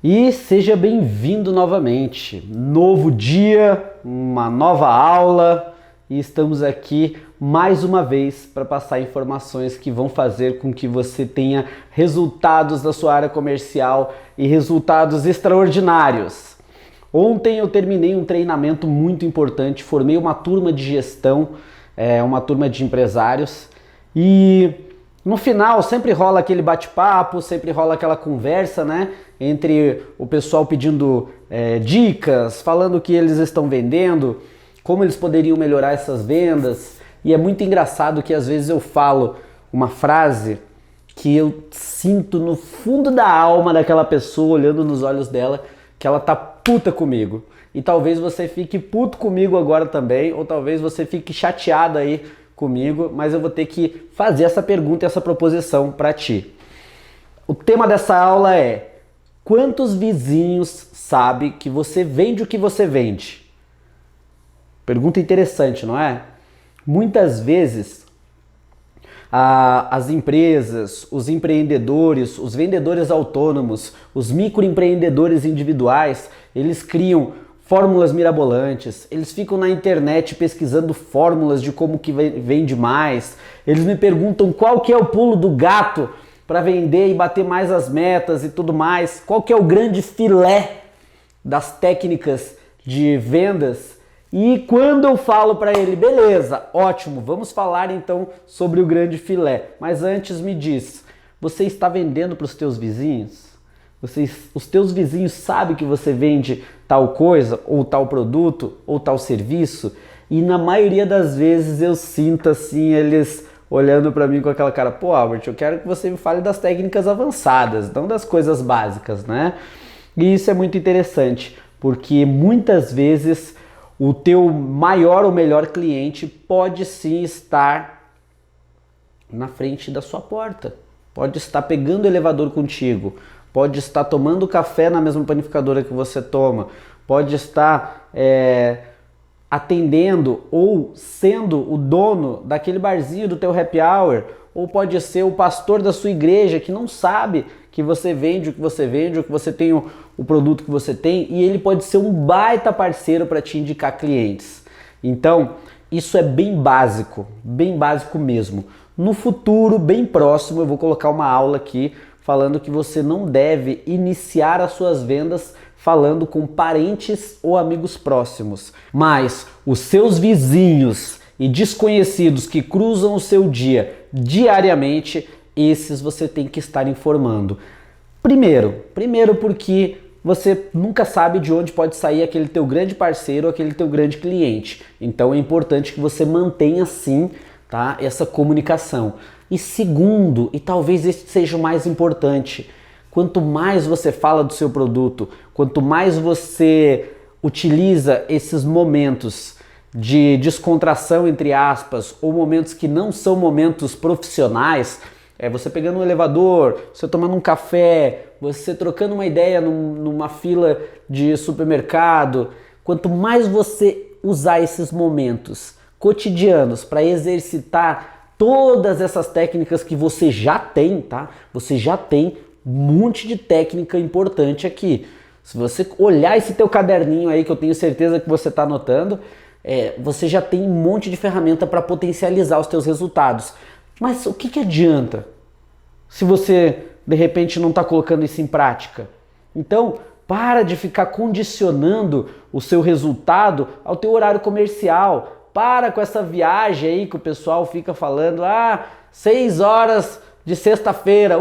E seja bem-vindo novamente. Novo dia, uma nova aula e estamos aqui mais uma vez para passar informações que vão fazer com que você tenha resultados na sua área comercial e resultados extraordinários. Ontem eu terminei um treinamento muito importante, formei uma turma de gestão, uma turma de empresários e no final sempre rola aquele bate-papo, sempre rola aquela conversa, né? Entre o pessoal pedindo dicas, falando o que eles estão vendendo, como eles poderiam melhorar essas vendas. E é muito engraçado que às vezes eu falo uma frase que eu sinto no fundo da alma daquela pessoa, olhando nos olhos dela, que ela tá puta comigo. E talvez você fique puto comigo agora também, ou talvez você fique chateado aí comigo, mas eu vou ter que fazer essa pergunta e essa proposição para ti. O tema dessa aula é: quantos vizinhos sabem que você vende o que você vende? Pergunta interessante, não é? Muitas vezes as empresas, os empreendedores, os vendedores autônomos, os microempreendedores individuais, eles criam fórmulas mirabolantes, eles ficam na internet pesquisando fórmulas de como que vende mais, eles me perguntam qual que é o pulo do gato para vender e bater mais as metas e tudo mais, qual que é o grande filé das técnicas de vendas. E quando eu falo para ele, beleza, ótimo, vamos falar então sobre o grande filé, mas antes me diz, você está vendendo para os teus vizinhos? Os teus vizinhos sabem que você vende tal coisa, ou tal produto, ou tal serviço? E na maioria das vezes eu sinto assim, eles olhando para mim com aquela cara, pô Albert, eu quero que você me fale das técnicas avançadas, não das coisas básicas, né? E isso é muito interessante, porque muitas vezes o teu maior ou melhor cliente pode sim estar na frente da sua porta, pode estar pegando o elevador contigo, pode estar tomando café na mesma panificadora que você toma, pode estar atendendo ou sendo o dono daquele barzinho do teu happy hour, ou pode ser o pastor da sua igreja que não sabe que você vende o que você vende, ou que você tem o produto que você tem, e ele pode ser um baita parceiro para te indicar clientes. Então, isso é bem básico mesmo. No futuro, bem próximo, eu vou colocar uma aula aqui falando que você não deve iniciar as suas vendas falando com parentes ou amigos próximos, mas os seus vizinhos e desconhecidos que cruzam o seu dia diariamente, esses você tem que estar informando. Primeiro porque você nunca sabe de onde pode sair aquele teu grande parceiro ou aquele teu grande cliente. Então é importante que você mantenha sim, tá, essa comunicação. E segundo, e talvez esse seja o mais importante, quanto mais você fala do seu produto, quanto mais você utiliza esses momentos de descontração, entre aspas, ou momentos que não são momentos profissionais, você pegando um elevador, você tomando um café, você trocando uma ideia numa fila de supermercado, quanto mais você usar esses momentos cotidianos para exercitar todas essas técnicas que você já tem, tá? Você já tem um monte de técnica importante aqui. Se você olhar esse teu caderninho aí, que eu tenho certeza que você está anotando, você já tem um monte de ferramenta para potencializar os teus resultados. Mas o que adianta se você, de repente, não está colocando isso em prática? Então, para de ficar condicionando o seu resultado ao teu horário comercial. Para com essa viagem aí que o pessoal fica falando, 6 horas de sexta-feira,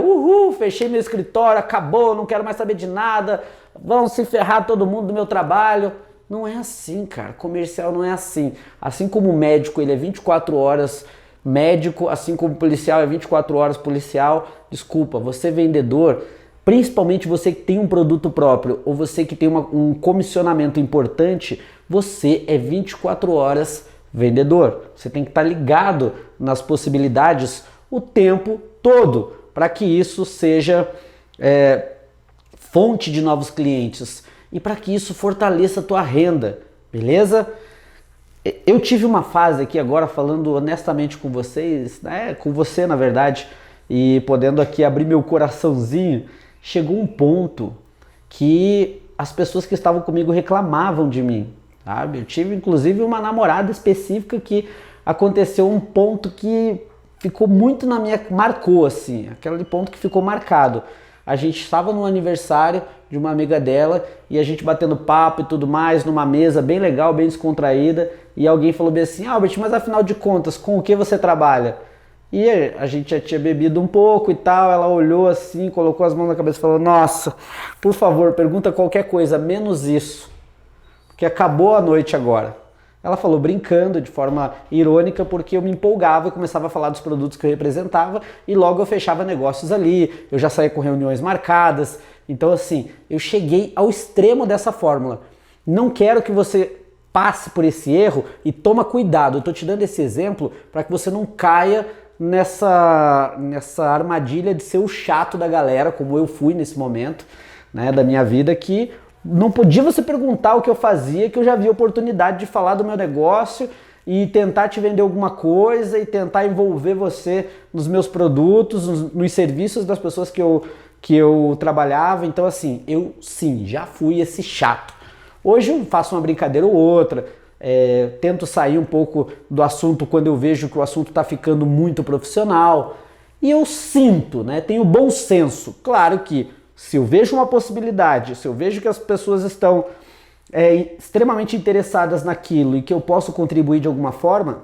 fechei meu escritório, acabou, não quero mais saber de nada, vão se ferrar todo mundo do meu trabalho. Não é assim, cara, comercial não é assim. Assim como o médico, ele é 24 horas médico, assim como o policial é 24 horas policial, desculpa, você vendedor, principalmente você que tem um produto próprio, ou você que tem um comissionamento importante, você é 24 horas vendedor. Você tem que estar ligado nas possibilidades o tempo todo para que isso seja fonte de novos clientes e para que isso fortaleça a tua renda, beleza? Eu tive uma fase aqui agora falando honestamente com vocês, né? Com você na verdade, e podendo aqui abrir meu coraçãozinho, chegou um ponto que as pessoas que estavam comigo reclamavam de mim, sabe? Eu tive inclusive uma namorada específica que aconteceu um ponto que ficou muito na minha... marcou assim, aquele ponto que ficou marcado. A gente estava no aniversário de uma amiga dela e a gente batendo papo e tudo mais, numa mesa bem legal, bem descontraída, e alguém falou bem assim: Albert, mas afinal de contas, com o que você trabalha? E a gente já tinha bebido um pouco e tal, ela olhou assim, colocou as mãos na cabeça e falou: nossa, por favor, pergunta qualquer coisa, menos isso, porque acabou a noite agora. Ela falou brincando, de forma irônica, porque eu me empolgava e começava a falar dos produtos que eu representava e logo eu fechava negócios ali, eu já saía com reuniões marcadas. Então assim, eu cheguei ao extremo dessa fórmula. Não quero que você passe por esse erro e toma cuidado. Eu estou te dando esse exemplo para que você não caia nessa armadilha de ser o chato da galera, como eu fui nesse momento, né, da minha vida, que não podia você perguntar o que eu fazia, que eu já vi oportunidade de falar do meu negócio e tentar te vender alguma coisa e tentar envolver você nos meus produtos, nos serviços das pessoas que eu trabalhava. Então assim, eu sim, já fui esse chato. Hoje eu faço uma brincadeira ou outra, tento sair um pouco do assunto quando eu vejo que o assunto está ficando muito profissional. E eu sinto, né, tenho bom senso. Claro que se eu vejo uma possibilidade, se eu vejo que as pessoas estão extremamente interessadas naquilo e que eu posso contribuir de alguma forma,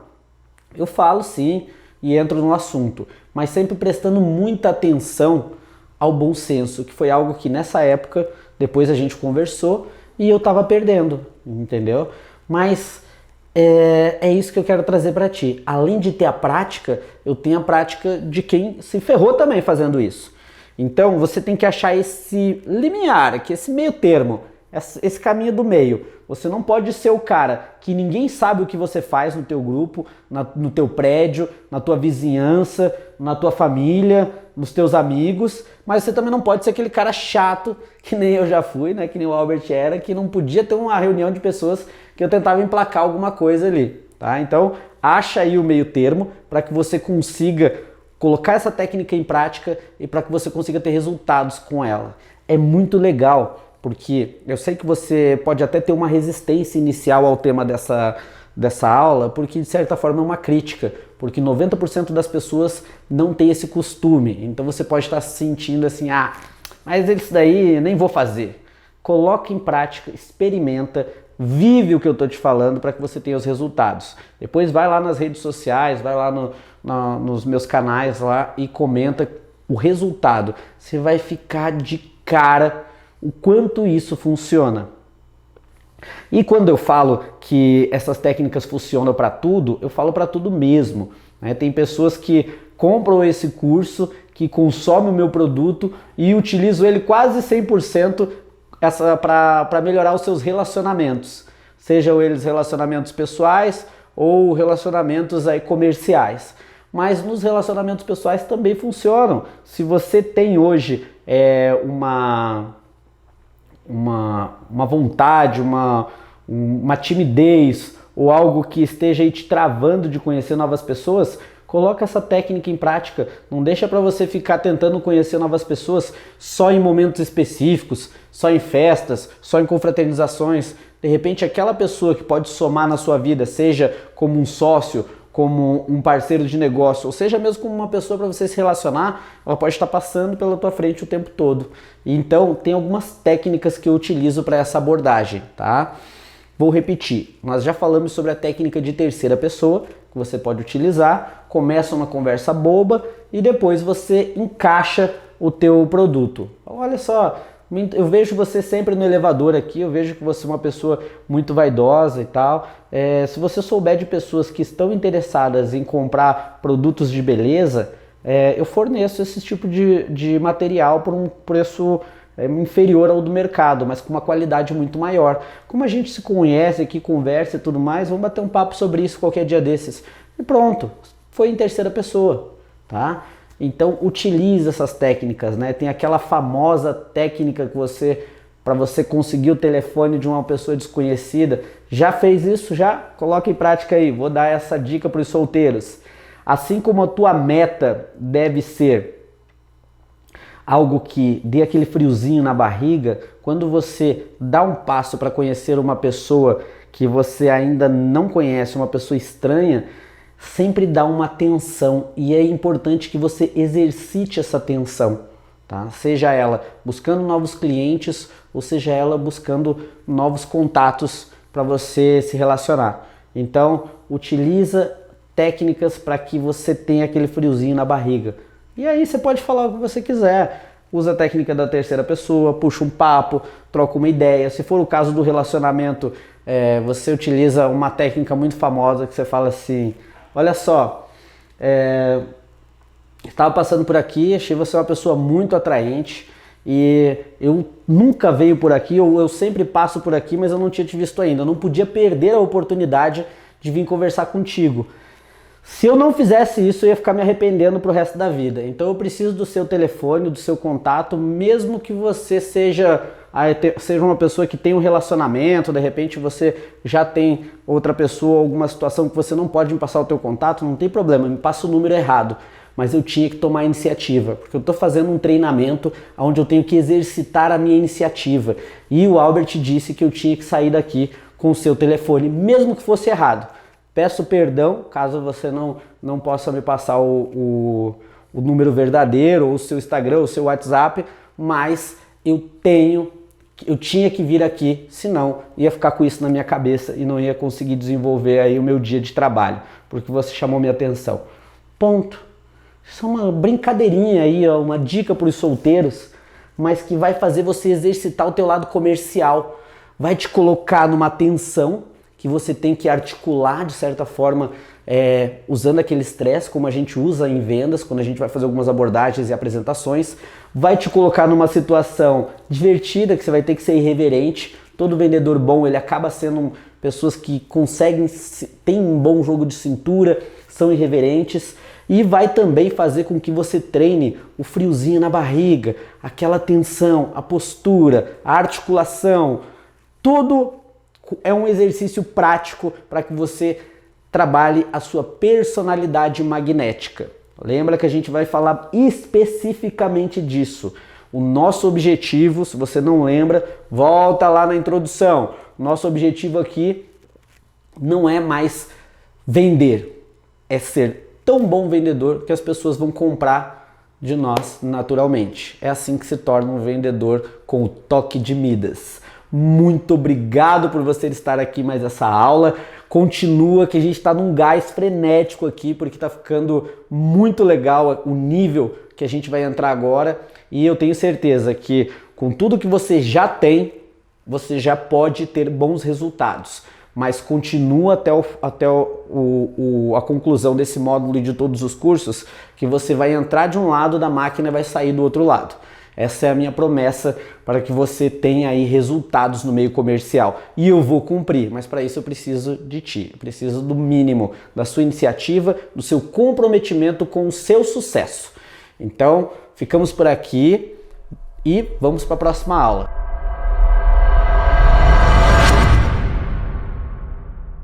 eu falo sim e entro no assunto, mas sempre prestando muita atenção ao bom senso, que foi algo que nessa época, depois a gente conversou e eu tava perdendo, entendeu? Mas é isso que eu quero trazer para ti. Além de ter a prática, eu tenho a prática de quem se ferrou também fazendo isso. Então você tem que achar esse limiar, aqui, esse meio termo, esse caminho do meio. Você não pode ser o cara que ninguém sabe o que você faz no teu grupo, no teu prédio, na tua vizinhança, na tua família, nos teus amigos, mas você também não pode ser aquele cara chato, que nem eu já fui, né? Que nem o Albert era, que não podia ter uma reunião de pessoas que eu tentava emplacar alguma coisa ali, tá? Então acha aí o meio termo para que você consiga colocar essa técnica em prática e para que você consiga ter resultados com ela. É muito legal, porque eu sei que você pode até ter uma resistência inicial ao tema dessa aula, porque de certa forma é uma crítica, porque 90% das pessoas não tem esse costume. Então você pode estar se sentindo assim: ah, mas isso daí nem vou fazer. Coloque em prática, experimenta, vive o que eu estou te falando para que você tenha os resultados. Depois vai lá nas redes sociais, vai lá nos meus canais lá e comenta o resultado. Você vai ficar de cara o quanto isso funciona. E quando eu falo que essas técnicas funcionam para tudo, eu falo para tudo mesmo, né? Tem pessoas que compram esse curso, que consomem o meu produto e utilizam ele quase 100% para melhorar os seus relacionamentos, sejam eles relacionamentos pessoais ou relacionamentos aí comerciais. Mas nos relacionamentos pessoais também funcionam. Se você tem hoje uma vontade, uma timidez ou algo que esteja aí te travando de conhecer novas pessoas, coloca essa técnica em prática. Não deixa para você ficar tentando conhecer novas pessoas só em momentos específicos, só em festas, só em confraternizações. De repente aquela pessoa que pode somar na sua vida, seja como um sócio, como um parceiro de negócio, ou seja mesmo como uma pessoa para você se relacionar, ela pode estar passando pela tua frente o tempo todo. Então tem algumas técnicas que eu utilizo para essa abordagem, tá? Vou repetir, nós já falamos sobre a técnica de terceira pessoa, que você pode utilizar, começa uma conversa boba e depois você encaixa o teu produto. Olha só, eu vejo você sempre no elevador aqui, eu vejo que você é uma pessoa muito vaidosa e tal. Se você souber de pessoas que estão interessadas em comprar produtos de beleza, eu forneço esse tipo de material por um preço inferior ao do mercado, mas com uma qualidade muito maior. Como a gente se conhece aqui, conversa e tudo mais, vamos bater um papo sobre isso qualquer dia desses. E pronto, foi em terceira pessoa, tá? Então utilize essas técnicas, né? Tem aquela famosa técnica que para você conseguir o telefone de uma pessoa desconhecida. Já fez isso? Já? Coloca em prática aí. Vou dar essa dica para os solteiros. Assim como a tua meta deve ser algo que dê aquele friozinho na barriga, quando você dá um passo para conhecer uma pessoa que você ainda não conhece, uma pessoa estranha, sempre dá uma tensão e é importante que você exercite essa tensão, tá? Seja ela buscando novos clientes ou seja ela buscando novos contatos para você se relacionar. Então, utiliza técnicas para que você tenha aquele friozinho na barriga. E aí você pode falar o que você quiser. Usa a técnica da terceira pessoa, puxa um papo, troca uma ideia. Se for o caso do relacionamento, você utiliza uma técnica muito famosa que você fala assim: olha só, estava passando por aqui, achei você uma pessoa muito atraente e eu nunca venho por aqui, ou eu sempre passo por aqui, mas eu não tinha te visto ainda. Eu não podia perder a oportunidade de vir conversar contigo. Se eu não fizesse isso, eu ia ficar me arrependendo pro resto da vida. Então eu preciso do seu telefone, do seu contato, mesmo que você seja uma pessoa que tem um relacionamento, de repente você já tem outra pessoa, alguma situação que você não pode me passar o teu contato, não tem problema, me passa o número errado. Mas eu tinha que tomar a iniciativa, porque eu estou fazendo um treinamento onde eu tenho que exercitar a minha iniciativa. E o Albert disse que eu tinha que sair daqui com o seu telefone, mesmo que fosse errado. Peço perdão caso você não possa me passar o número verdadeiro, ou o seu Instagram, ou o seu WhatsApp, mas eu tinha que vir aqui, senão ia ficar com isso na minha cabeça e não ia conseguir desenvolver aí o meu dia de trabalho, porque você chamou minha atenção. Ponto. Isso é uma brincadeirinha aí, ó, uma dica para os solteiros, mas que vai fazer você exercitar o teu lado comercial, vai te colocar numa tensão que você tem que articular de certa forma, usando aquele estresse, como a gente usa em vendas, quando a gente vai fazer algumas abordagens e apresentações, vai te colocar numa situação divertida, que você vai ter que ser irreverente. Todo vendedor bom, ele acaba sendo pessoas que têm um bom jogo de cintura, são irreverentes, e vai também fazer com que você treine o friozinho na barriga, aquela tensão, a postura, a articulação, tudo é um exercício prático para que você trabalhe a sua personalidade magnética. Lembra que a gente vai falar especificamente disso. O nosso objetivo, se você não lembra, volta lá na introdução. Nosso objetivo aqui não é mais vender, é ser tão bom vendedor que as pessoas vão comprar de nós naturalmente. É assim que se torna um vendedor com o toque de Midas. Muito obrigado por você estar aqui mais essa aula. Continua que a gente está num gás frenético aqui, porque está ficando muito legal o nível que a gente vai entrar agora. E eu tenho certeza que com tudo que você já tem, você já pode ter bons resultados. Mas continua até a conclusão desse módulo e de todos os cursos, que você vai entrar de um lado da máquina e vai sair do outro lado. Essa é a minha promessa para que você tenha aí resultados no meio comercial. E eu vou cumprir, mas para isso eu preciso de ti. Eu preciso do mínimo, da sua iniciativa, do seu comprometimento com o seu sucesso. Então, ficamos por aqui e vamos para a próxima aula.